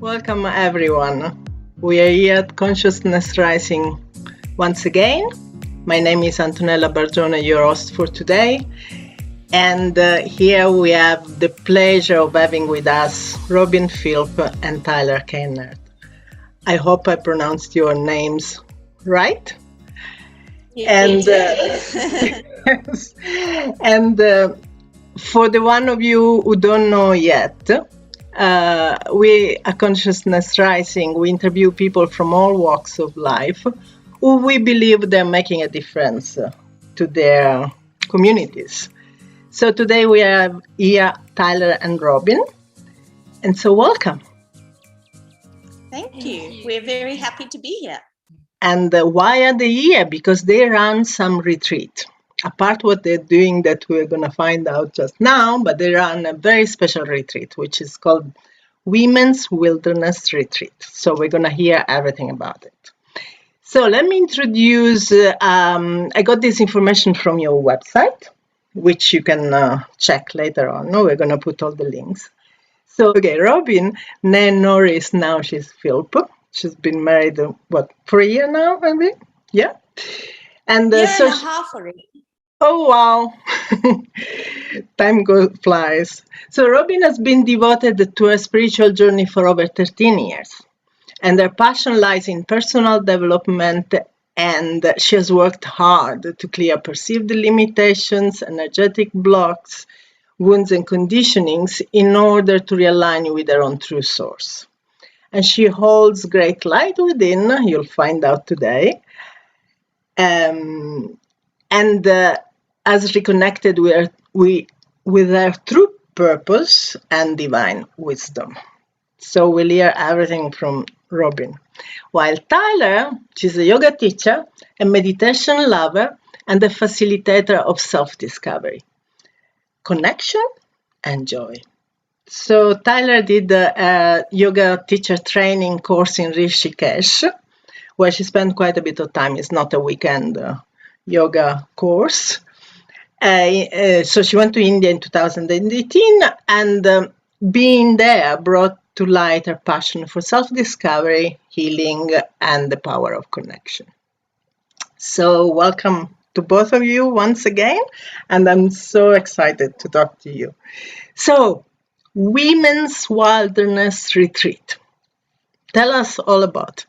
Welcome everyone. We are here at Consciousness Rising once again. My name is Antonella Bargione, your host for today. And here we have the pleasure of having with us Robyn, Philp and Tyler Kennaird. I hope I pronounced your names right. Yes. And for the one of you who don't know yet, we at Consciousness Rising, we interview people from all walks of life who we believe they're making a difference to their communities. So today we have here Tyler and Robyn, and so welcome. Thank you. We're very happy to be here. And why are they here? Because they run some retreat. Apart what they're doing that we're going to find out just now, but they run a very special retreat, which is called Women's Wilderness Retreat. So we're going to hear everything about it. So let me introduce, I got this information from your website, which you can check later on. No, we're going to put all the links. So, okay, Robyn, Norris, now she's Philp. She's been married, for a year now, maybe? Yeah. And year and a half already. Oh, wow. Time flies. So Robyn has been devoted to a spiritual journey for over 13 years. And her passion lies in personal development, and she has worked hard to clear perceived limitations, energetic blocks, wounds and conditionings in order to realign with her own true source. And she holds great light within, you'll find out today. As reconnected with her true purpose and divine wisdom. So we'll hear everything from Robyn. While Tyler, she's a yoga teacher, a meditation lover, and a facilitator of self-discovery, connection, and joy. So Tyler did a yoga teacher training course in Rishikesh, where she spent quite a bit of time. It's not a weekend yoga course. So she went to India in 2018, and being there brought to light her passion for self-discovery, healing, and the power of connection. So welcome to both of you once again, and I'm so excited to talk to you. So, Women's Wilderness Retreat. Tell us all about it.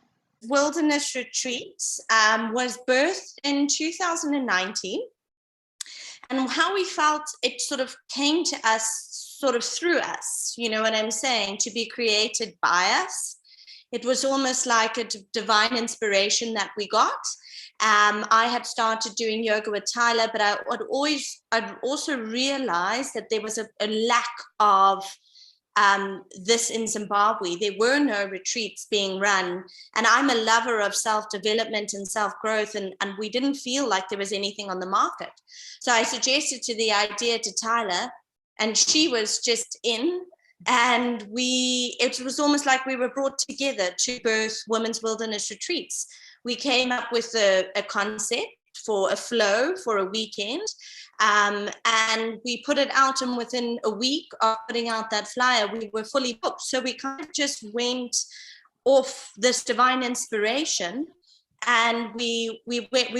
Wilderness Retreat was birthed in 2019. And how we felt it sort of came to us, sort of through us, you know what I'm saying, to be created by us. It was almost like a divine inspiration that we got. I had started doing yoga with Tyler, but I'd also realized that there was a lack of this in Zimbabwe. There were no retreats being run, and I'm a lover of self-development and self-growth, and we didn't feel like there was anything on the market. So I suggested the idea to Tyler, and she was just in, and it was almost like we were brought together to birth Women's Wilderness Retreats. We came up with a concept for a flow for a weekend. And we put it out, and within a week of putting out that flyer, we were fully booked. So we kind of just went off this divine inspiration, and we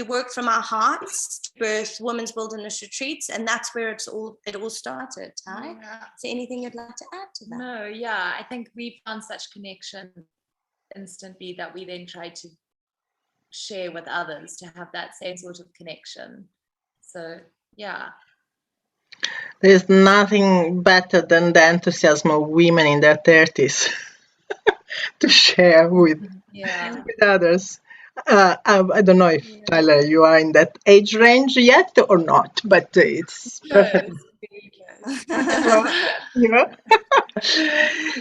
worked from our hearts to birth Women's Wilderness Retreats, and that's where it all started. Ty? Yeah. Is there anything you'd like to add to that? No, yeah, I think we found such connection instantly that we then tried to share with others to have that same sort of connection. So yeah. There's nothing better than the enthusiasm of women in their 30s to share with others. I don't know if, Tyler, you are in that age range yet or not, but it's perfect.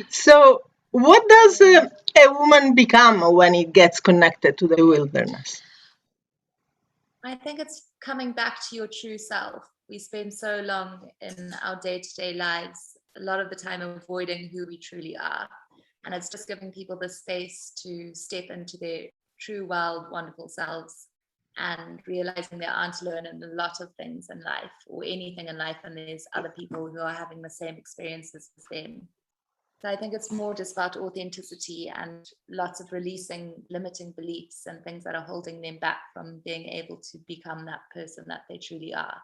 So what does a woman become when it gets connected to the wilderness? I think it's coming back to your true self. We spend so long in our day-to-day lives, a lot of the time avoiding who we truly are. And it's just giving people the space to step into their true, wild, wonderful selves, and realizing they aren't alone in a lot of things in life or anything in life, and there's other people who are having the same experiences as them. So I think it's more just about authenticity and lots of releasing limiting beliefs and things that are holding them back from being able to become that person that they truly are.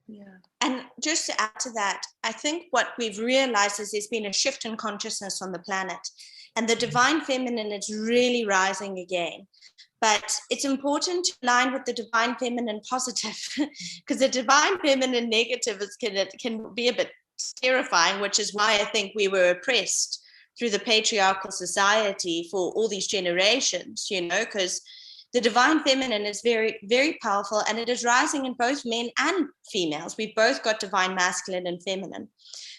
Yeah. And just to add to that, I think what we've realized is there's been a shift in consciousness on the planet, and the divine feminine is really rising again. But it's important to align with the divine feminine positive, because the divine feminine negative can be a bit terrifying, which is why I think we were oppressed through the patriarchal society for all these generations, because the divine feminine is very, very powerful, and it is rising in both men and females. We've both got divine masculine and feminine.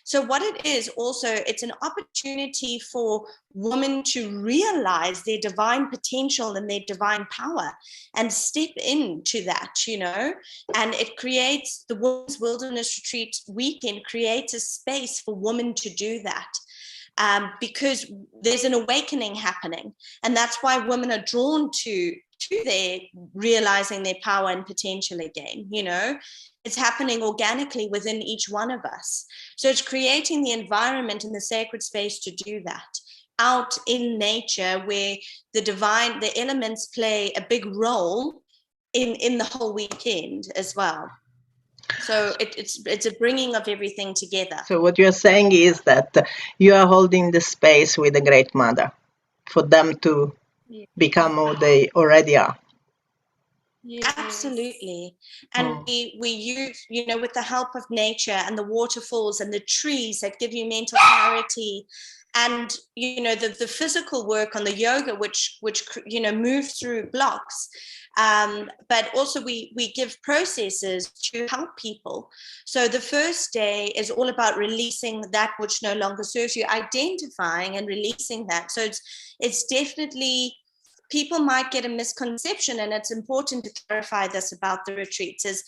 So what it is also, it's an opportunity for women to realize their divine potential and their divine power and step into that, and it creates, the Women's Wilderness Retreat weekend creates a space for women to do that. Because there's an awakening happening, and that's why women are drawn to their realizing their power and potential again. It's happening organically within each one of us. So it's creating the environment and the sacred space to do that out in nature, where the elements play a big role in the whole weekend as well. So it's a bringing of everything together. So what you're saying is that you are holding the space with the Great Mother for them to become who they already are. Yes. Absolutely. And we use, with the help of nature and the waterfalls and the trees that give you mental clarity, and the physical work on the yoga, which moves through blocks, but also we give processes to help people. So the first day is all about releasing that which no longer serves you, identifying and releasing that. So it's definitely, people might get a misconception, and it's important to clarify this about the retreats, is,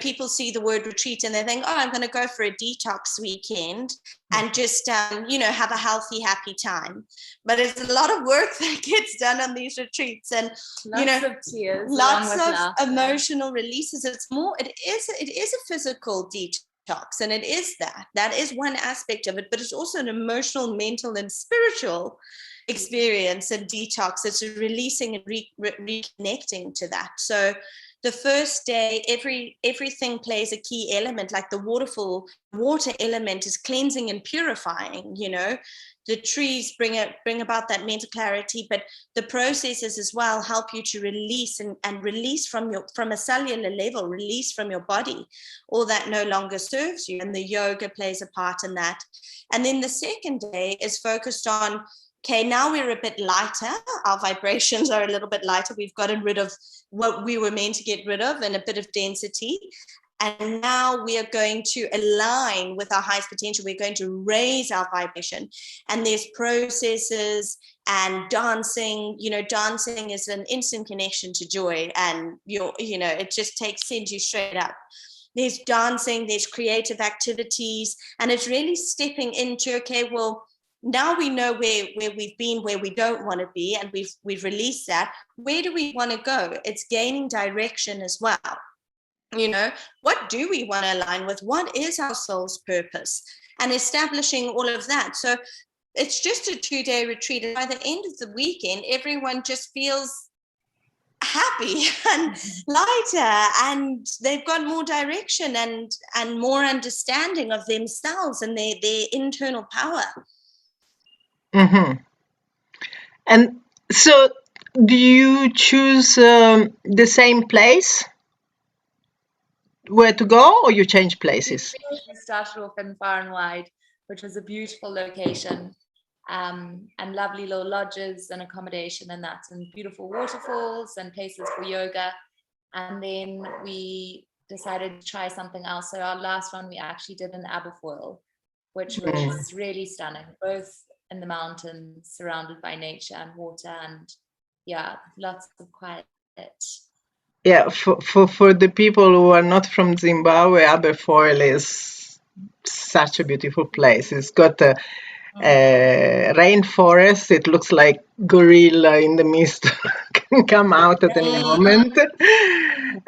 people see the word retreat and they think, oh, I'm going to go for a detox weekend and just, have a healthy, happy time. But it's a lot of work that gets done on these retreats, and, lots of tears, lots of emotional releases. It is a physical detox, and it is that is one aspect of it, but it's also an emotional, mental, and spiritual experience and detox. It's releasing and reconnecting to that. So the first day, everything plays a key element, like the water element is cleansing and purifying. The trees bring about that mental clarity, but the processes as well help you to release and release from a cellular level, release from your body all that no longer serves you, and the yoga plays a part in that. And then the second day is focused on, okay, now we're a bit lighter. Our vibrations are a little bit lighter. We've gotten rid of what we were meant to get rid of, and a bit of density. And now we are going to align with our highest potential. We're going to raise our vibration. And there's processes and dancing. Dancing is an instant connection to joy. And it just sends you straight up. There's dancing, there's creative activities. And it's really stepping into, okay, well, now we know where we've been, where we don't want to be, and we've released that. Where do we want to go? It's gaining direction as well. What do we want to align with? What is our soul's purpose? And establishing all of that. So it's just a 2-day retreat. And by the end of the weekend, everyone just feels happy and lighter, and they've got more direction and more understanding of themselves and their internal power. Mm-hmm. And so, do you choose the same place where to go, or you change places? We started off in Far and Wide, which was a beautiful location, and lovely little lodges and accommodation and that, and beautiful waterfalls and places for yoga. And then we decided to try something else. So our last one we actually did in Aberfoyle, which was really stunning, both in the mountains, surrounded by nature and water, and lots of quiet. Yeah, for the people who are not from Zimbabwe, Aberfoyle is such a beautiful place. It's got a rainforest. It looks like gorilla in the mist can come out at any moment,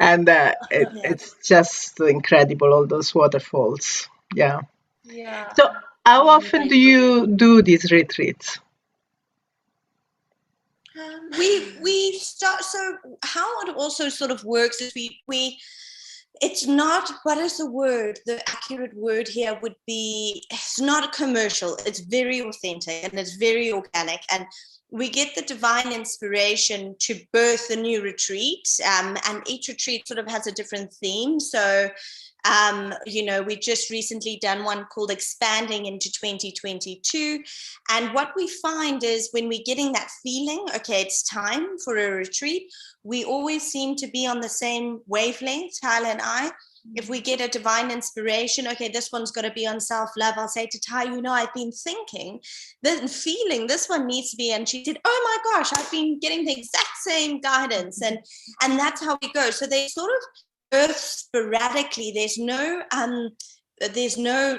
and it's just incredible. All those waterfalls. Yeah. Yeah. So How often do you do these retreats? We start, so how it also sort of works is we it's not, what is the word, the accurate word here would be, it's not commercial, it's very authentic and it's very organic, and we get the divine inspiration to birth a new retreat, and each retreat sort of has a different theme. So we just recently done one called Expanding into 2022. And what we find is when we're getting that feeling, okay, it's time for a retreat, we always seem to be on the same wavelength, Tyler and I. If we get a divine inspiration, okay, this one's got to be on self-love, I'll say to Ty, I've been thinking, feeling this one needs to be, and she said, oh my gosh, I've been getting the exact same guidance. And that's how we go. So they sort of birth sporadically. There's no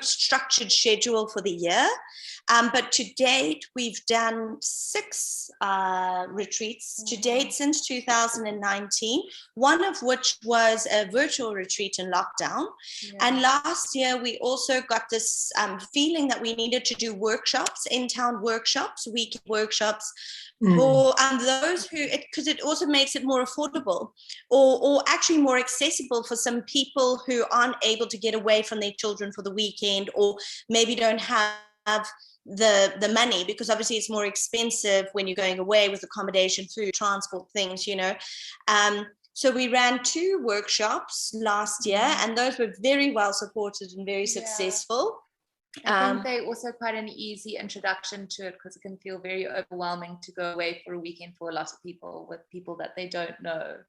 structured schedule for the year. But to date, we've done 6 retreats to date since 2019, one of which was a virtual retreat in lockdown. Yeah. And last year, we also got this feeling that we needed to do workshops, in-town workshops, weekend workshops, for those who, because it also makes it more affordable or actually more accessible for some people who aren't able to get away from their children for the weekend, or maybe don't have the money, because obviously it's more expensive when you're going away with accommodation, food, transport, things, So we ran 2 workshops last year, and those were very well supported and very successful. I think they're also quite an easy introduction to it, because it can feel very overwhelming to go away for a weekend for a lot of people with people that they don't know.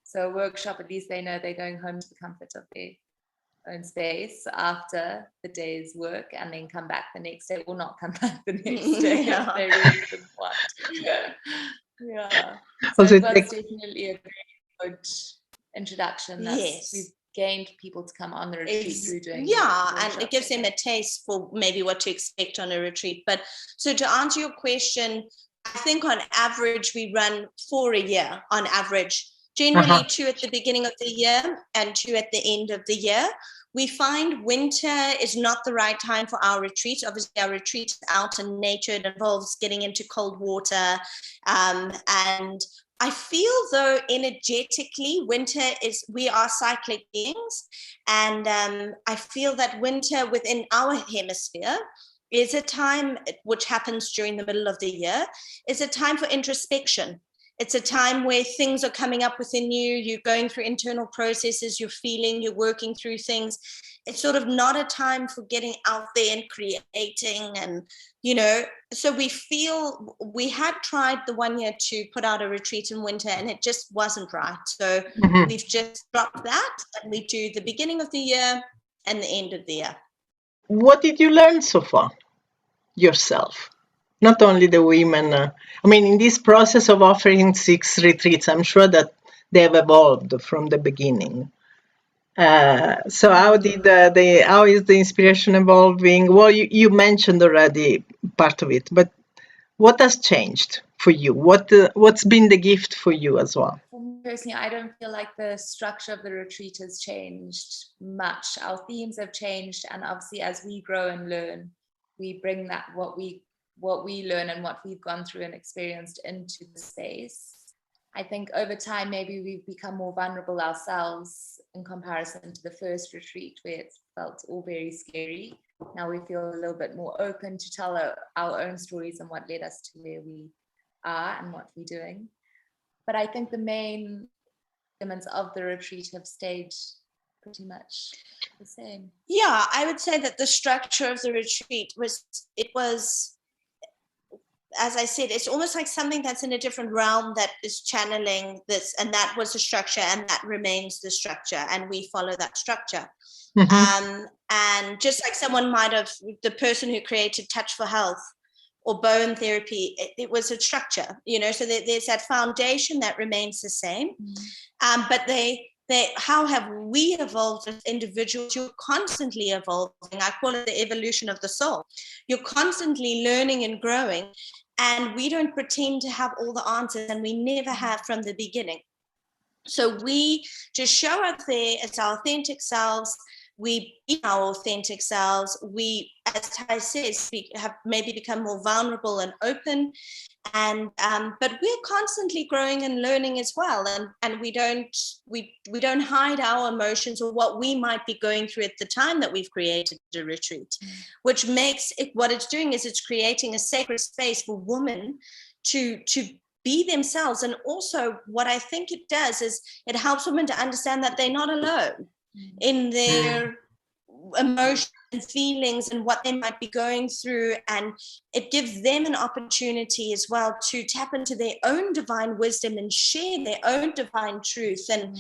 So a workshop, at least they know they're going home to the comfort of their own space after the day's work, and then come back the next day, or not come back the next day if they really didn't want. So it was definitely a very good introduction. We've gained people to come on the retreat through doing and it gives them a taste for maybe what to expect on a retreat. But so to answer your question, I think on average we run 4 a year on average, generally 2 at the beginning of the year and 2 at the end of the year. We find winter is not the right time for our retreat. Obviously, our retreat is out in nature. It involves getting into cold water. And I feel, though, energetically, we are cyclic beings. And I feel that winter within our hemisphere is a time, which happens during the middle of the year, is a time for introspection. It's a time where things are coming up within you. You're going through internal processes, you're feeling, you're working through things. It's sort of not a time for getting out there and creating. And, so we feel we had tried the 1 year to put out a retreat in winter, and it just wasn't right. So we've just dropped that, and we do the beginning of the year and the end of the year. What did you learn so far yourself? Not only the women. In this process of offering 6 retreats, I'm sure that they have evolved from the beginning. So how is the inspiration evolving? Well, you mentioned already part of it, but what has changed for you? What's been the gift for you as well? For me personally, I don't feel like the structure of the retreat has changed much. Our themes have changed, and obviously as we grow and learn, we bring that what we learn and what we've gone through and experienced into the space. I think over time, maybe we've become more vulnerable ourselves in comparison to the first retreat, where it felt all very scary. Now we feel a little bit more open to tell our own stories and what led us to where we are and what we're doing. But I think the main elements of the retreat have stayed pretty much the same. Yeah, I would say that the structure of the retreat was, as I said, it's almost like something that's in a different realm that is channeling this, and that was the structure, and that remains the structure, and we follow that structure. And just like someone might have, the person who created Touch for Health or bone therapy, it was a structure, so there's that foundation that remains the same. But how have we evolved as individuals? You're constantly evolving. I call it the evolution of the soul. You're constantly learning and growing, and we don't pretend to have all the answers, and we never have from the beginning. So we just show up there as our authentic selves. We be our authentic selves. We as Tai says, we have maybe become more vulnerable and open, and but we're constantly growing and learning as well, and we don't hide our emotions or what we might be going through at the time that we've created a retreat, which makes it, what it's doing is it's creating a sacred space for women to be themselves. And also what I think it does is it helps women to understand that they're not alone in their emotions and feelings and what they might be going through, and it gives them an opportunity as well to tap into their own divine wisdom and share their own divine truth, and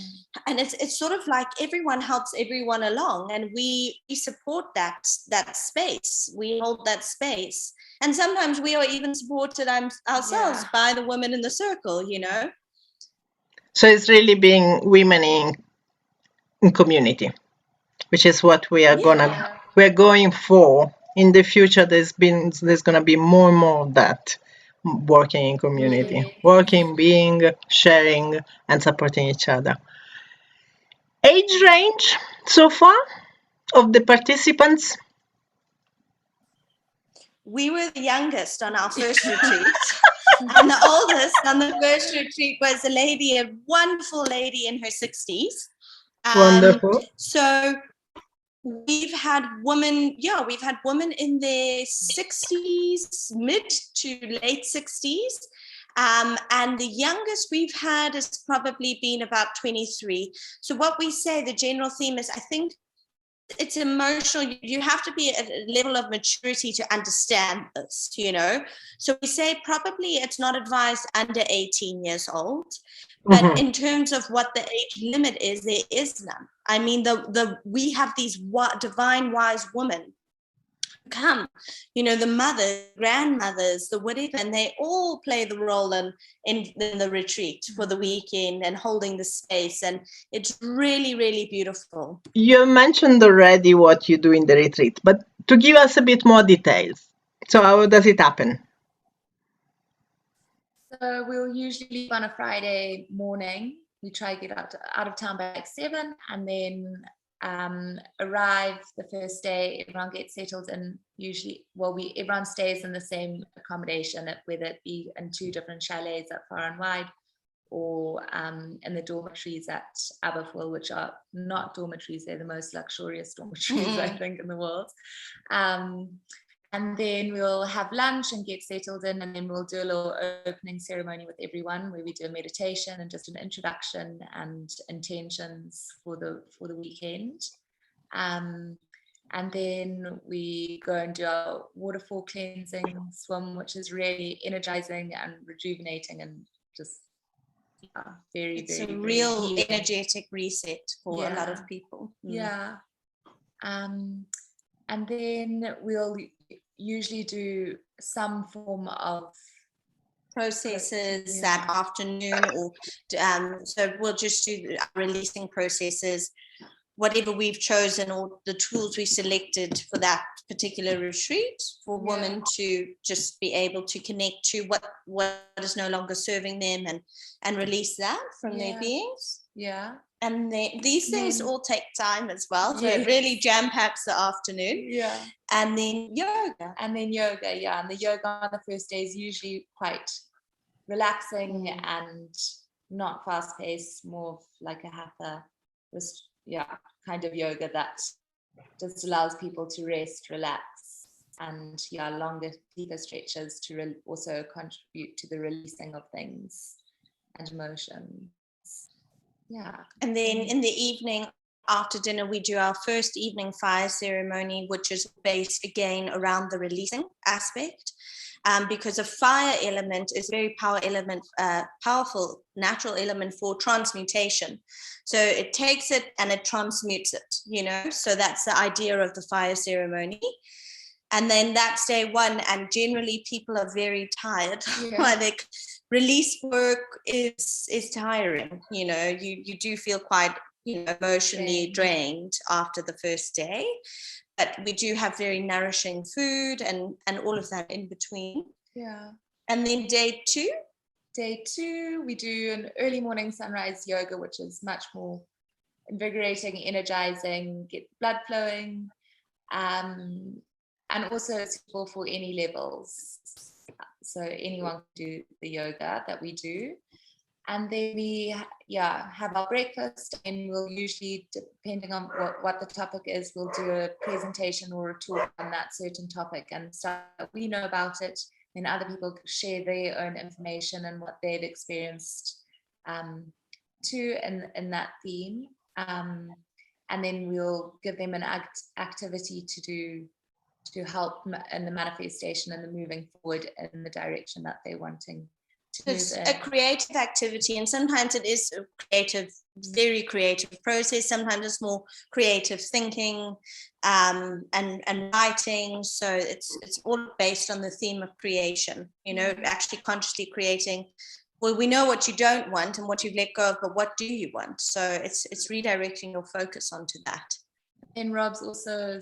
it's sort of like everyone helps everyone along, and we support that space, we hold that space, and sometimes we are even supported ourselves by the women in the circle, you know. So it's really being women in community, which is what we are we're going for. In the future, there's gonna be more and more of that, working in community, working, being, sharing, and supporting each other. Age range so far of the participants? We were the youngest on our first retreat. And the oldest on the first retreat was a wonderful lady in her 60s. Wonderful. So we've had women in their 60s, mid to late 60s. And the youngest we've had has probably been about 23. So what we say, the general theme is, I think it's emotional. You have to be at a level of maturity to understand this, you know. So we say probably it's not advised under 18 years old. But in terms of what the age limit is, there is none. I mean, we have these divine wise women come, you know, the mothers, grandmothers, the whatever, and they all play the role in the retreat for the weekend and holding the space, and it's really, really beautiful. You mentioned already what you do in the retreat, but to give us a bit more details. So how does it happen? So we'll usually leave on a Friday morning. We try to get out of town by like 7, and then arrive the first day. Everyone gets settled in. Usually, everyone stays in the same accommodation, whether it be in 2 different chalets at Far and Wide, or in the dormitories at Aberfoyle, which are not dormitories, they're the most luxurious dormitories I think in the world. And then we'll have lunch and get settled in, and then we'll do a little opening ceremony with everyone where we do a meditation and just an introduction and intentions for the weekend. And then we go and do our waterfall cleansing swim, which is really energizing and rejuvenating, and just it's a real energetic reset for a lot of people. And then we'll usually do some form of processes that afternoon, or so we'll just do releasing processes, whatever we've chosen, or the tools we selected for that particular retreat, for women to just be able to connect to what is no longer serving them, and release that from their beings. And these things all take time as well, so it really jam packs the afternoon. And then yoga. And the yoga on the first day is usually quite relaxing and not fast paced, more of like a hatha, kind of yoga that just allows people to rest, relax, and longer, deeper stretches to also contribute to the releasing of things and emotions. And then in the evening, after dinner, we do our first evening fire ceremony, which is based again around the releasing aspect, because a fire element is a very powerful natural element for transmutation. So it takes it and it transmutes it, you know. So that's the idea of the fire ceremony. And then that's day 1, and generally people are very tired. Release work is tiring, you know. You do feel quite, you know, emotionally drained after the first day, but we do have very nourishing food and all of that in between. And then day 2, we do an early morning sunrise yoga, which is much more invigorating, energizing, get blood flowing. and also suitable for any levels. So anyone can do the yoga that we do. And then we have our breakfast, and we'll usually, depending on what the topic is, we'll do a presentation or a talk on that certain topic and stuff that we know about it. Then other people share their own information and what they've experienced too in that theme. And then we'll give them an activity to do to help in the manifestation and the moving forward in the direction that they're wanting. It's a creative activity, and sometimes it is a creative, very creative process. Sometimes it's more creative thinking and writing. So it's all based on the theme of creation, actually consciously creating. Well, we know what you don't want and what you've let go of, but what do you want? So it's redirecting your focus onto that. And Rob's also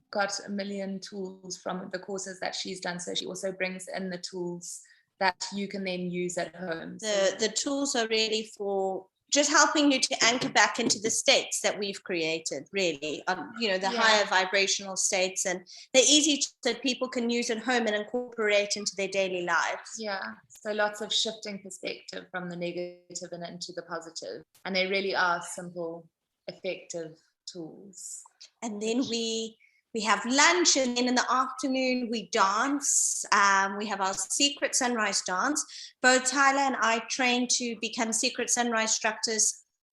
got a million tools from the courses that she's done. So she also brings in the tools that you can then use at home. The tools are really for just helping you to anchor back into the states that we've created, really, higher vibrational states, and they're easy that people can use at home and incorporate into their daily lives. Yeah, so lots of shifting perspective from the negative and into the positive, and they really are simple, effective tools. And then we have lunch, and then in the afternoon we dance. We have our Secret Sunrise dance. Both Tyler and I trained to become Secret Sunrise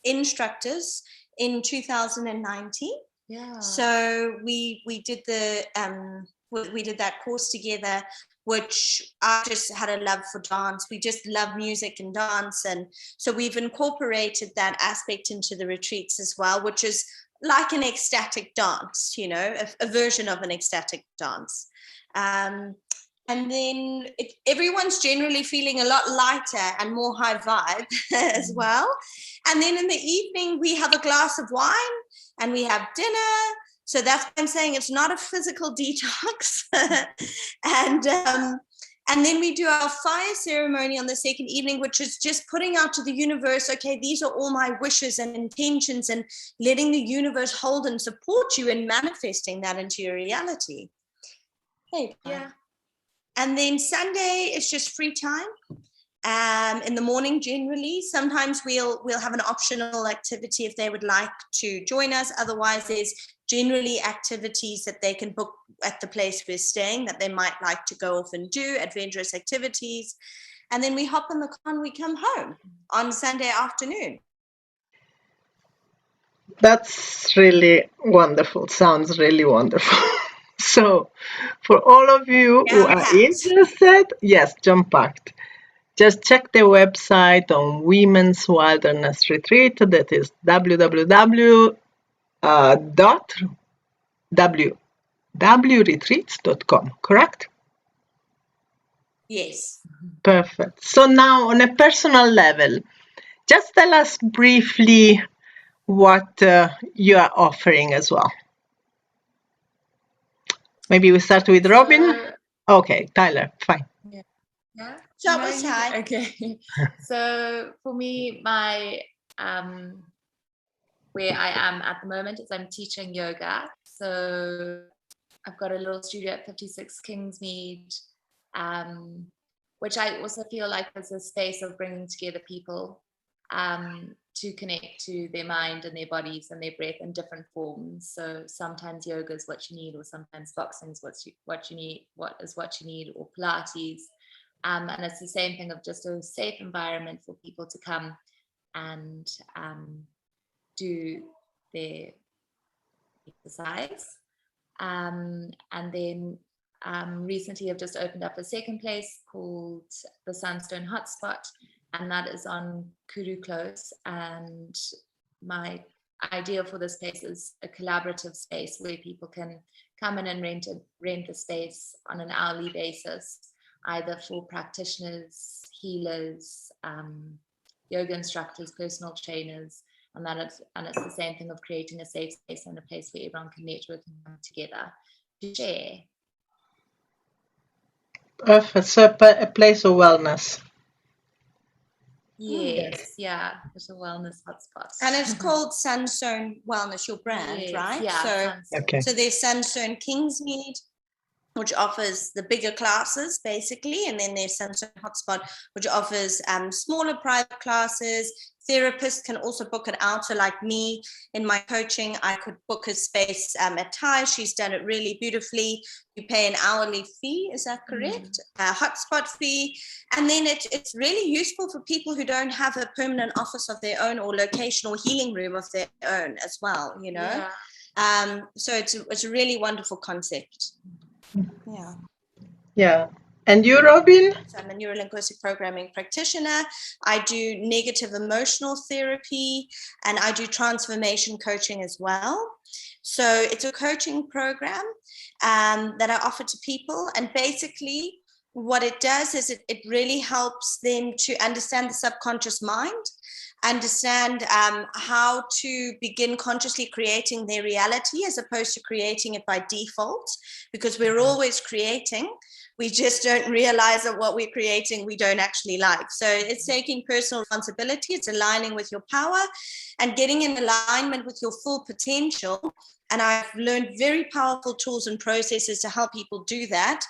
instructors in 2019. Yeah. So we did we did that course together, which I just had a love for dance. We just love music and dance, and so we've incorporated that aspect into the retreats as well, which is like an ecstatic dance, a version of an ecstatic dance. And then everyone's generally feeling a lot lighter and more high vibe as well. And then in the evening, we have a glass of wine and we have dinner. So that's why I'm saying it's not a physical detox. And then we do our fire ceremony on the second evening, which is just putting out to the universe, okay, these are all my wishes and intentions, and letting the universe hold and support you in manifesting that into your reality. Hey, yeah. And then Sunday is just free time. In the morning, generally, sometimes we'll have an optional activity if they would like to join us. Otherwise, there's generally activities that they can book at the place we're staying that they might like to go off and do, adventurous activities. And then we hop in the car and we come home on Sunday afternoon. That's really wonderful. Sounds really wonderful. So for all of you who are interested, yes, jam-packed. Just check the website on Women's Wilderness Retreat. That is www.wretreats.com, correct? Yes. Perfect. So now on a personal level, just tell us briefly what you are offering as well. Maybe we start with Robyn. Okay, Tyler, fine. Yeah. Start with Ty. Okay. So for me, my where I am at the moment is I'm teaching yoga. So I've got a little studio at 56 Kingsmead, which I also feel like is a space of bringing together people to connect to their mind and their bodies and their breath in different forms. So sometimes yoga is what you need, or sometimes boxing is what you need, or Pilates. And it's the same thing of just a safe environment for people to come and do their exercise. And then recently I've just opened up a second place called the Sunstone Hotspot, and that is on Kuru Close. And my idea for this space is a collaborative space where people can come in and rent the space on an hourly basis, either for practitioners, healers, yoga instructors, personal trainers, and it's the same thing of creating a safe space and a place where everyone can network and come together to share. Perfect. So a place of wellness. Yes, yeah, it's a wellness hotspot. And it's called Sunstone Wellness, your brand, yes, right? Yeah. So there's Sunstone Kingsmead, which offers the bigger classes basically, and then there's Sunshine Hotspot, which offers smaller private classes. Therapists can also book it out. So like me in my coaching, I could book a space at Thai. She's done it really beautifully. You pay an hourly fee, is that correct? A hotspot fee. And then it's really useful for people who don't have a permanent office of their own or location or healing room of their own as well, you know? Yeah. So it's a really wonderful concept. Yeah. Yeah. And you, Robyn? So I'm a neurolinguistic programming practitioner. I do negative emotional therapy, and I do transformation coaching as well. So it's a coaching program that I offer to people. And basically what it does is it really helps them to understand the subconscious mind, understand how to begin consciously creating their reality as opposed to creating it by default, because we're always creating. We just don't realize that what we're creating we don't actually like. So it's taking personal responsibility, it's aligning with your power and getting in alignment with your full potential. And I've learned very powerful tools and processes to help people do that,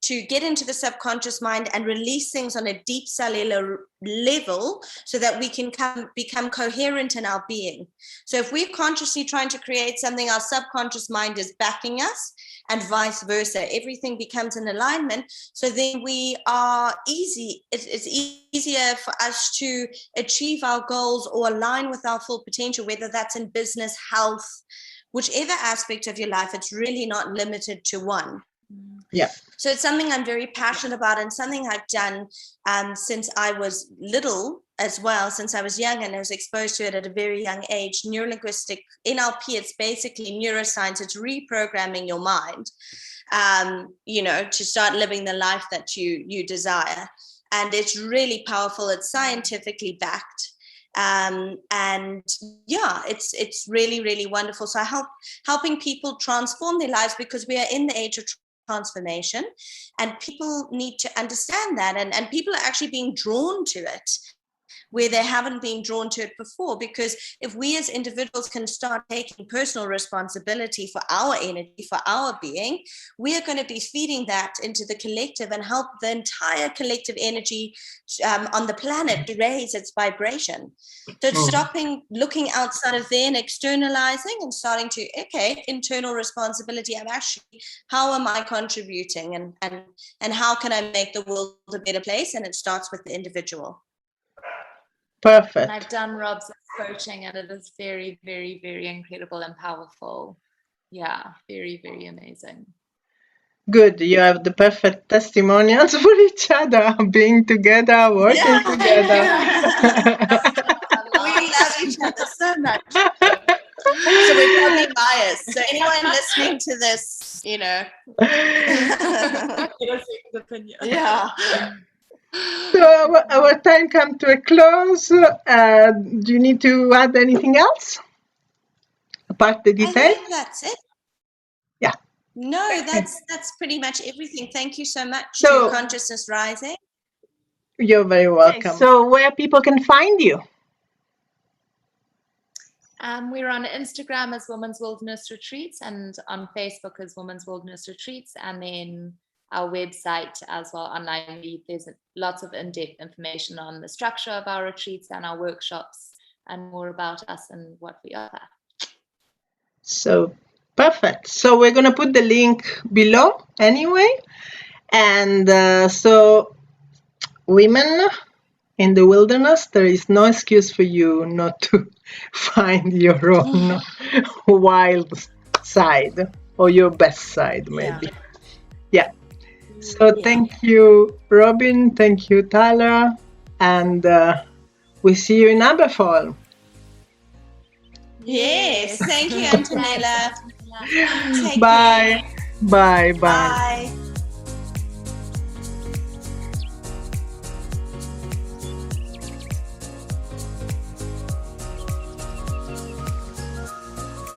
to get into the subconscious mind and release things on a deep cellular level so that we can become coherent in our being. So if we're consciously trying to create something, our subconscious mind is backing us, and vice versa. Everything becomes in alignment. So then it's easier for us to achieve our goals or align with our full potential, whether that's in business, health, whichever aspect of your life. It's really not limited to one. Yeah. So it's something I'm very passionate about, and something I've done since I was little as well, since I was young, and I was exposed to it at a very young age. Neurolinguistic, NLP, it's basically neuroscience. It's reprogramming your mind, to start living the life that you desire. And it's really powerful. It's scientifically backed. And yeah, it's really, really wonderful. So I helping people transform their lives, because we are in the age of transformation, and people need to understand that, and people are actually being drawn to it where they haven't been drawn to it before. Because if we as individuals can start taking personal responsibility for our energy, for our being, we are going to be feeding that into the collective and help the entire collective energy on the planet to raise its vibration. So it's stopping looking outside of there and externalizing, and starting to, internal responsibility. How am I contributing, and how can I make the world a better place? And it starts with the individual. Perfect. And I've done Rob's coaching, and it is very, very, very incredible and powerful. Yeah, very, very amazing. Good. You have the perfect testimonials for each other, being together, working together. We love each other so much. So we're probably biased. So anyone listening to this, yeah. So our time comes to a close. Do you need to add anything else apart the details? I think that's it. Yeah. No, that's pretty much everything. Thank you so much to Consciousness Rising. You're very welcome. Okay, so where people can find you? We're on Instagram as Women's Wilderness Retreats, and on Facebook as Women's Wilderness Retreats, and then our website as well, online. There's lots of in-depth information on the structure of our retreats and our workshops, and more about us and what we offer. So perfect. So we're going to put the link below anyway. And so women in the wilderness, there is no excuse for you not to find your own wild side, or your best side, maybe. Yeah. So thank you, Robyn. Thank you, Tyler. And we see you in Aberfoyle. Yes. Thank you, Antonella. Bye. Bye. Bye. Bye.